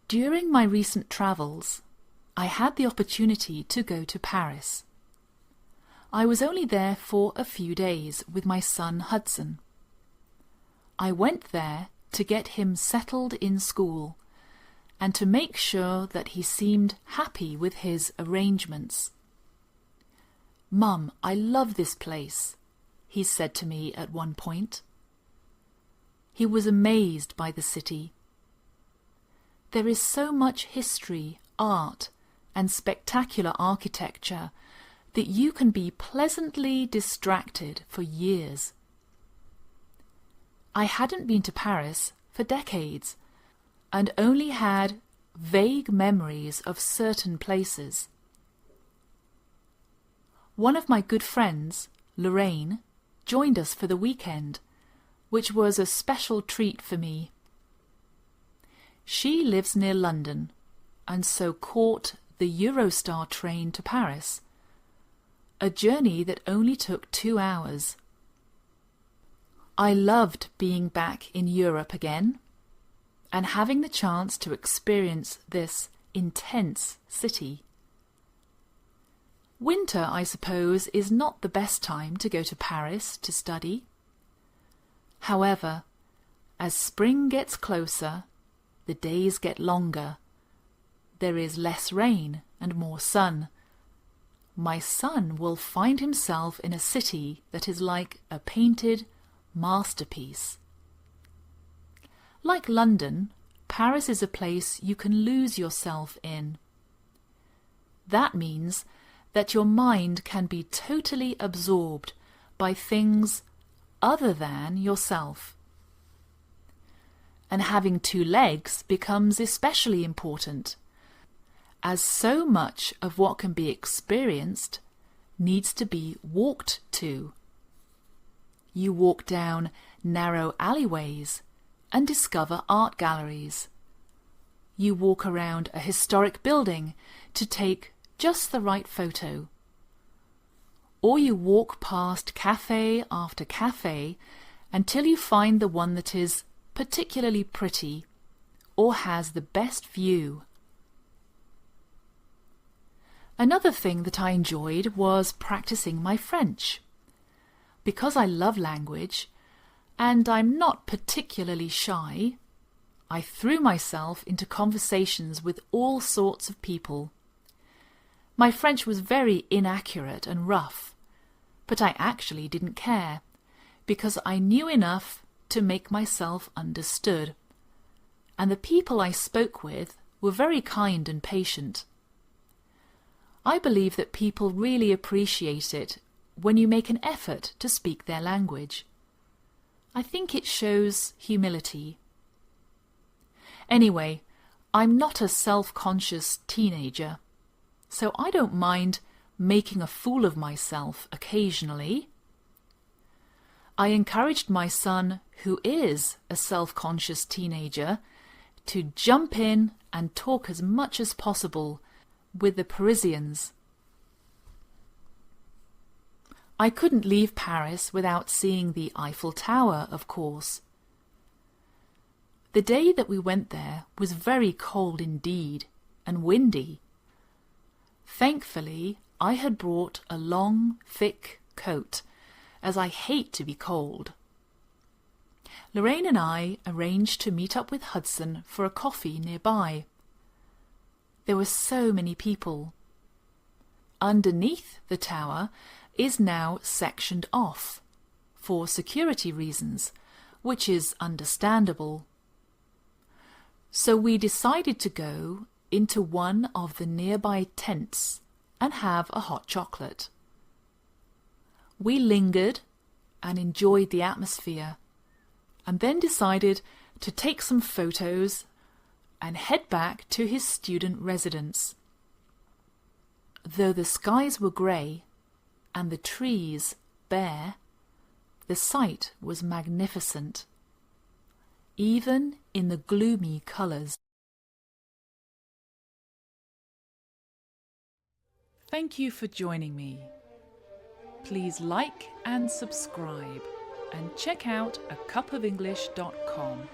During my recent travels, I had the opportunity to go to Paris. I was only there for a few days with my son Hudson. I went there to get him settled in school and to make sure that he seemed happy with his arrangements. "Mum, I love this place," he said to me at one point. He was amazed by the city. There is so much history, art, and spectacular architecture that you can be pleasantly distracted for years. I hadn't been to Paris for decades and only had vague memories of certain places. One of my good friends, Lorraine, joined us for the weekend, which was a special treat for me. She lives near London and so caught the Eurostar train to Paris, a journey that only took 2 hours. I loved being back in Europe again and having the chance to experience this intense city. Winter, I suppose, is not the best time to go to Paris to study. However, as spring gets closer, the days get longer. There is less rain and more sun. My son will find himself in a city that is like a painted masterpiece. Like London, Paris is a place you can lose yourself in. That means that your mind can be totally absorbed by things other than yourself. And having 2 legs becomes especially important, as so much of what can be experienced needs to be walked to. You walk down narrow alleyways and discover art galleries. You walk around a historic building to take just the right photo. Or you walk past cafe after cafe until you find the one that is particularly pretty or has the best view. Another thing that I enjoyed was practicing my French. Because I love language, and I'm not particularly shy, I threw myself into conversations with all sorts of people. My French was very inaccurate and rough, but I actually didn't care, because I knew enough to make myself understood, and the people I spoke with were very kind and patient. I believe that people really appreciate it when you make an effort to speak their language. I think it shows humility. Anyway, I'm not a self-conscious teenager, so I don't mind making a fool of myself occasionally. I encouraged my son, who is a self-conscious teenager, to jump in and talk as much as possible with the Parisians. I couldn't leave Paris without seeing the Eiffel Tower, of course. The day that we went there was very cold indeed, and windy. Thankfully, I had brought a long, thick coat, as I hate to be cold. Lorraine and I arranged to meet up with Hudson for a coffee nearby. There were so many people. Underneath the tower is now sectioned off, for security reasons, which is understandable. So we decided to go into one of the nearby tents and have a hot chocolate. We lingered and enjoyed the atmosphere, and then decided to take some photos and head back to his student residence. Though the skies were grey and the trees bare, the sight was magnificent, even in the gloomy colours. Thank you for joining me. Please like and subscribe, and check out acupofenglish.com.